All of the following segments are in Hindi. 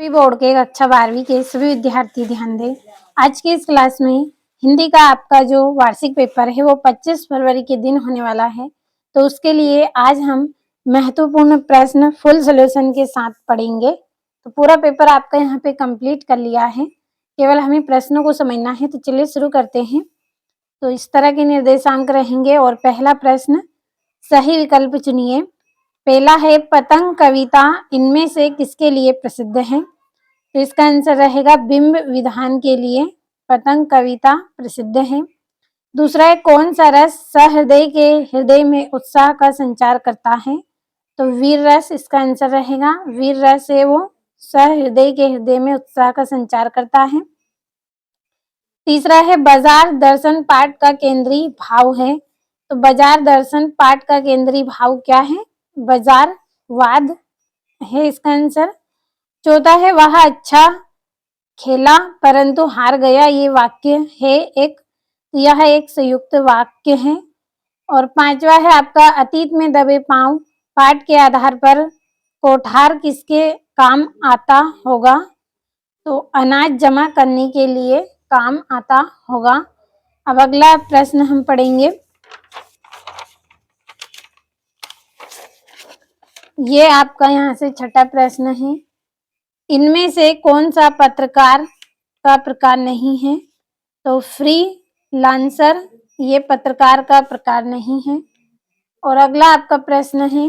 सभी बोर्ड के कक्षा 12वीं के सभी विद्यार्थी ध्यान दें। आज की इस क्लास में हिंदी का आपका जो वार्षिक पेपर है वो 25 फरवरी के दिन होने वाला है। तो उसके लिए आज हम महत्वपूर्ण प्रश्न फुल सॉल्यूशन के साथ पढ़ेंगे। तो पूरा पेपर आपका यहाँ पे कंप्लीट कर लिया है, केवल हमें प्रश्नों को समझना है। तो चलिए शुरू करते हैं। तो इस तरह के निर्देशांक रहेंगे और पहला प्रश्न, सही विकल्प चुनिए। पहला है पतंग कविता इनमें से किसके लिए प्रसिद्ध है? तो इसका आंसर रहेगा बिंब विधान के लिए पतंग कविता प्रसिद्ध है। दूसरा है कौन सा रस सहृदय के हृदय में उत्साह का संचार करता है? तो वीर रस इसका आंसर रहेगा। वीर रस है वो सहृदय के हृदय में उत्साह का संचार करता है। तीसरा है बाजार दर्शन पाठ का केंद्रीय भाव है। तो बाजार दर्शन पाठ का केंद्रीय भाव क्या है? बाजारवाद है इसका आंसर। चौथा है वह अच्छा खेला परंतु हार गया, ये वाक्य है यह एक संयुक्त वाक्य है। और पांचवा है आपका अतीत में दबे पांव पाठ के आधार पर कोठार किसके काम आता होगा? तो अनाज जमा करने के लिए काम आता होगा। अब अगला प्रश्न हम पढ़ेंगे। ये आपका यहाँ से छठा प्रश्न है, इनमें से कौन सा पत्रकार का प्रकार नहीं है? तो फ्री लांसर ये पत्रकार का प्रकार नहीं है। और अगला आपका प्रश्न है,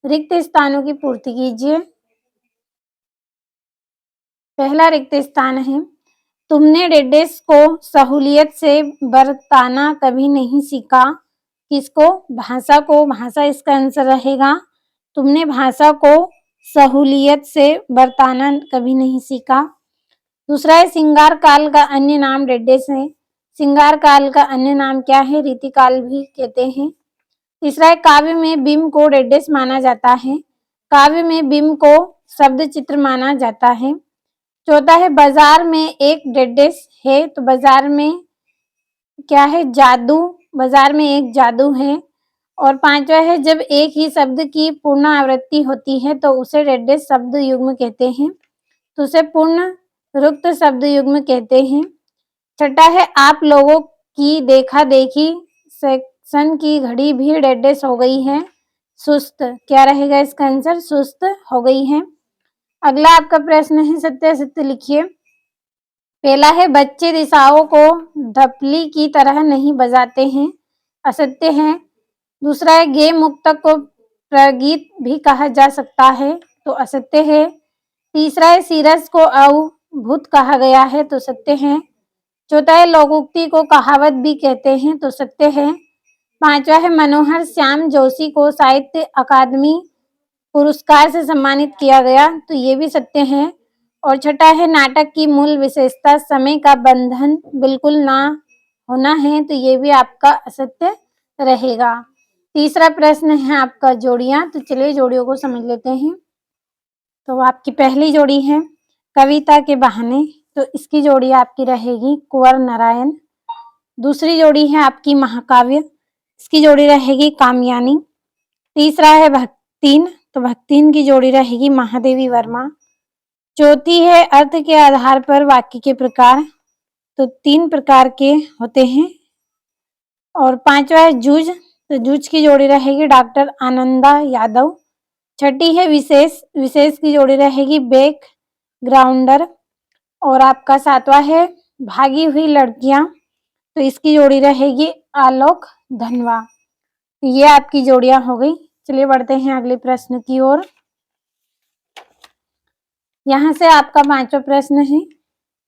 रिक्त स्थानों की पूर्ति कीजिए। पहला रिक्त स्थान है, तुमने डेडेस को सहूलियत से बरताना कभी नहीं सीखा। किसको? भाषा को। भाषा इसका आंसर रहेगा। तुमने भाषा को सहूलियत से बरताना कभी नहीं सीखा। दूसरा है सिंगार काल का अन्य नाम डेडेस है। सिंगार काल का अन्य नाम क्या है? रीतिकाल भी कहते हैं। तीसरा है काव्य में बिंब को डेडेस माना जाता है। काव्य में बिंब को शब्द चित्र माना जाता है। चौथा है बाजार में एक डेडेस है। तो बाजार में क्या है? जादू। बाजार में एक जादू है। और पांचवा है जब एक ही शब्द की पूर्ण आवृत्ति होती है तो उसे डेडेस शब्द युग्म कहते हैं। तो उसे पूर्ण रुक्त शब्द युग्म कहते हैं। छठा है आप लोगों की देखा देखी सेक्शन की घड़ी भी डेडेस हो गई है। सुस्त क्या रहेगा इसका आंसर? सुस्त हो गई है। अगला आपका प्रश्न है सत्य असत्य लिखिए। पहला है बच्चे दिशाओं को ढपली की तरह नहीं बजाते हैं, असत्य है। दूसरा है गे मुक्तक को प्रगीत भी कहा जा सकता है, तो असत्य है। तीसरा है सीरस को अभूत कहा गया है, तो सत्य है। चौथा है लोकोक्ति को कहावत भी कहते हैं, तो सत्य है। पांचवा है मनोहर श्याम जोशी को साहित्य अकादमी पुरस्कार से सम्मानित किया गया, तो ये भी सत्य है। और छठा है नाटक की मूल विशेषता समय का बंधन बिल्कुल ना होना है, तो ये भी आपका असत्य रहेगा। तीसरा प्रश्न है आपका जोड़ियां। तो चलिए जोड़ियों को समझ लेते हैं। तो आपकी पहली जोड़ी है कविता के बहाने, तो इसकी जोड़ी आपकी रहेगी कुंवर नारायण। दूसरी जोड़ी है आपकी महाकाव्य, इसकी जोड़ी रहेगी कामयानी। तीसरा है भक्तिन, तो भक्तिन की जोड़ी रहेगी महादेवी वर्मा। चौथी है अर्थ के आधार पर वाक्य के प्रकार, तो 3 प्रकार के होते हैं। और पांचवा है जूझ, तो जूझ की जोड़ी रहेगी डॉक्टर आनंदा यादव। छठी है विशेष, विशेष की जोड़ी रहेगी बैक ग्राउंडर। और आपका सातवां है भागी हुई लड़कियां, तो इसकी जोड़ी रहेगी आलोक धनवा। ये आपकी जोड़ियां हो गई। चलिए बढ़ते हैं अगले प्रश्न की ओर। यहाँ से आपका 5वां प्रश्न है,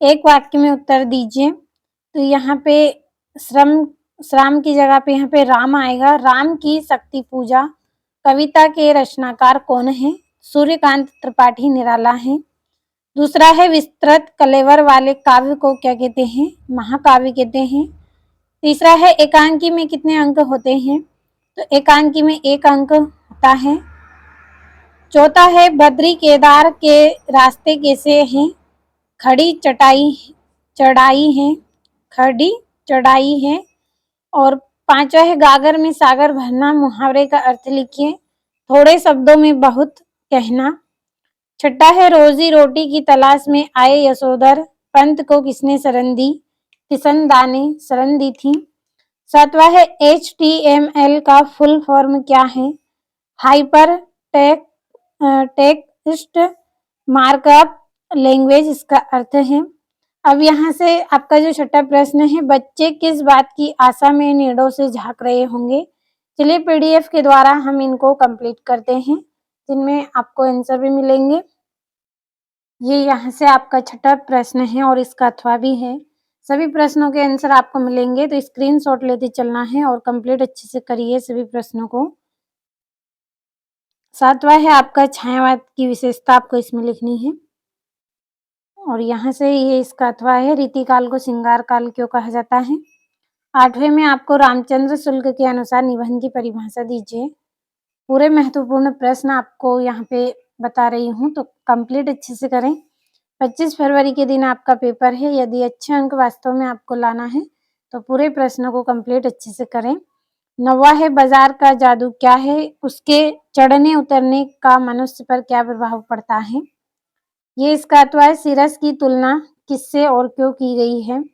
एक वाक्य में उत्तर दीजिए। तो यहाँ पे श्रम की जगह पे यहाँ पे राम आएगा। राम की शक्ति पूजा कविता के रचनाकार कौन है? सूर्यकांत त्रिपाठी निराला है। दूसरा है विस्तृत कलेवर वाले काव्य को क्या कहते हैं? महाकाव्य कहते हैं। तीसरा है एकांकी में कितने अंक होते हैं? तो एकांकी में 1 अंक होता है। चौथा है बद्री केदार के रास्ते कैसे हैं? खड़ी चढ़ाई है, खड़ी चढ़ाई है। और पांचवा है गागर में सागर भरना, मुहावरे का अर्थ लिखिए। थोड़े शब्दों में बहुत कहना। छठा है रोजी रोटी की तलाश में आए यशोधर पंत को किसने शरण दी? किशन-दा ने शरण दी थी। सातवां है HTML का फुल फॉर्म क्या है? हाइपर टेक्स्ट मार्कअप लैंग्वेज इसका अर्थ है। अब यहाँ से आपका जो छठा प्रश्न है, बच्चे किस बात की आशा में निडों से झांक रहे होंगे? चलिए पीडीएफ के द्वारा हम इनको कंप्लीट करते हैं, जिनमें आपको आंसर भी मिलेंगे। ये यहाँ से आपका छठा प्रश्न है और इसका अथवा भी है। सभी प्रश्नों के आंसर आपको मिलेंगे, तो स्क्रीनशॉट लेते चलना है और कंप्लीट अच्छे से करिए सभी प्रश्नों को। सातवां है आपका छायावाद की विशेषता आपको इसमें लिखनी है और यहाँ से ये इसका अथवा है, रीतिकाल को श्रृंगार काल क्यों कहा जाता है। आठवें में आपको रामचंद्र शुल्क के अनुसार निबंध की परिभाषा दीजिए। पूरे महत्वपूर्ण प्रश्न आपको यहाँ पे बता रही हूँ, तो कंप्लीट अच्छे से करें। 25 फरवरी के दिन आपका पेपर है। यदि अच्छे अंक वास्तव में आपको लाना है तो पूरे प्रश्न को कंप्लीट अच्छे से करें। 9वां है बाजार का जादू क्या है? उसके चढ़ने उतरने का मनुष्य पर क्या प्रभाव पड़ता है? ये इसका अथवा है, सिरस की तुलना किससे और क्यों की गई है?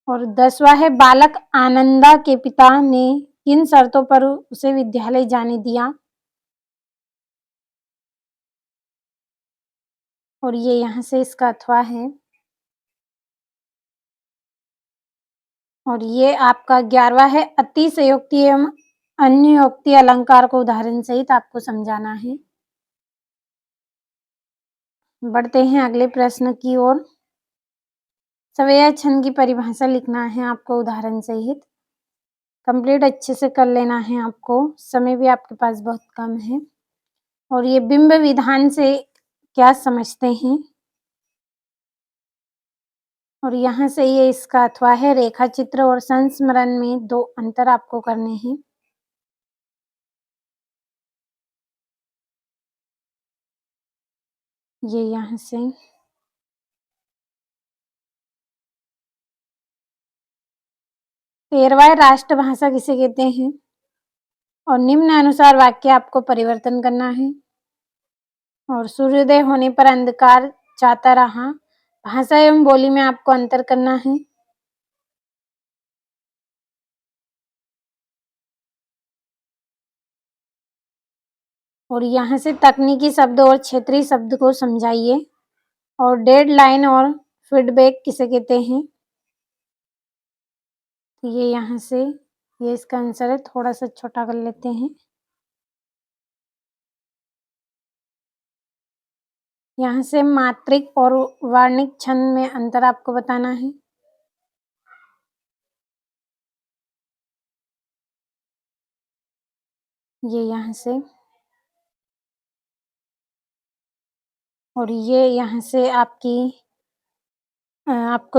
और 10वां है बालक आनंदा के पिता ने किन शर्तों पर उसे विद्यालय जाने दिया? और ये यहाँ से इसका अथवा है। और ये आपका 11वां है अतिशयोक्ति एवं अन्योक्ति अलंकार को उदाहरण सहित आपको समझाना है। बढ़ते हैं अगले प्रश्न की ओर। सवेया छंद की परिभाषा लिखना है आपको उदाहरण सहित। कंप्लीट अच्छे से कर लेना है आपको, समय भी आपके पास बहुत कम है। और ये बिंब विधान से क्या समझते हैं? और यहाँ से ये इसका अथवा है, रेखा चित्र और संस्मरण में 2 अंतर आपको करने हैं। ये यहाँ से 13वां राष्ट्रभाषा किसे कहते हैं? और निम्न अनुसार वाक्य आपको परिवर्तन करना है। और सूर्योदय होने पर अंधकार जाता रहा, भाषा एवं बोली में आपको अंतर करना है। और यहाँ से तकनीकी शब्द और क्षेत्रीय शब्द को समझाइए। और डेडलाइन और फीडबैक किसे कहते हैं? ये यहाँ से ये इसका आंसर है, थोड़ा सा छोटा कर लेते हैं। यहाँ से मात्रिक और वार्णिक छंद में अंतर आपको बताना है। ये यहाँ से और ये यहाँ से आपको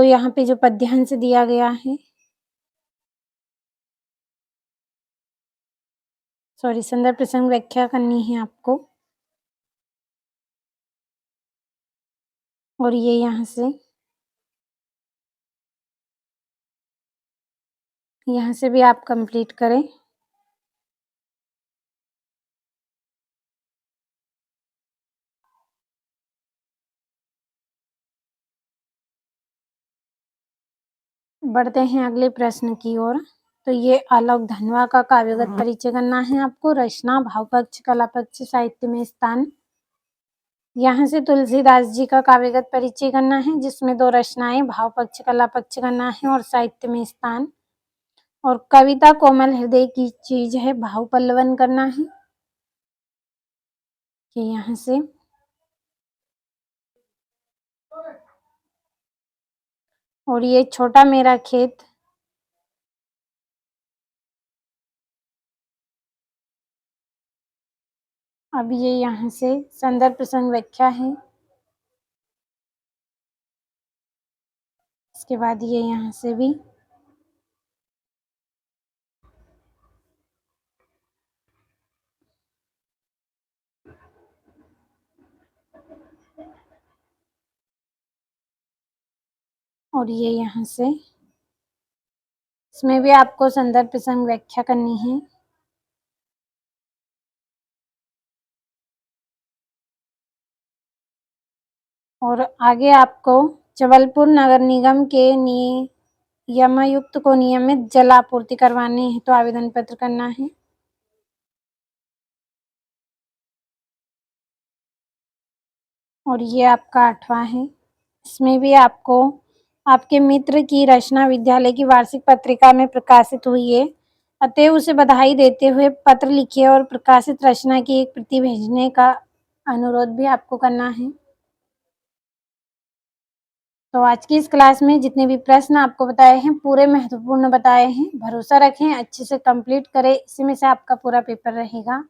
यहाँ पे जो पद्यांश दिया गया है, सॉरी संदर्भ प्रसंग व्याख्या करनी है आपको। और ये यहाँ से भी आप कंप्लीट करें। बढ़ते हैं अगले प्रश्न की ओर। तो ये आलोक धनवा का काव्यगत परिचय करना है आपको। रचना, भाव पक्ष, कला पक्ष, साहित्य में स्थान। यहाँ से तुलसीदास जी का काव्यगत परिचय करना है, जिसमें 2 रचनाएं, भाव पक्ष, कला पक्ष करना है और साहित्य में स्थान। और कविता कोमल हृदय की चीज है, भाव पल्लवन करना है। ये यहाँ से और ये छोटा मेरा खेत। अब ये यहाँ से संदर्भ प्रसंग व्याख्या है। इसके बाद ये यहाँ से भी और ये यहाँ से इसमें भी आपको संदर्भ प्रसंग व्याख्या करनी है। और आगे आपको जबलपुर नगर निगम के नियमायुक्त को नियमित जल आपूर्ति करवाने हैं तो आवेदन पत्र करना है। और ये आपका 8वां है। इसमें भी आपको आपके मित्र की रचना विद्यालय की वार्षिक पत्रिका में प्रकाशित हुई है, अतएव उसे बधाई देते हुए पत्र लिखिए और प्रकाशित रचना की एक प्रति भेजने का अनुरोध भी आपको करना है। तो आज की इस क्लास में जितने भी प्रश्न आपको बताए हैं पूरे महत्वपूर्ण बताए हैं। भरोसा रखें, अच्छे से कंप्लीट करें, इसी में से आपका पूरा पेपर रहेगा।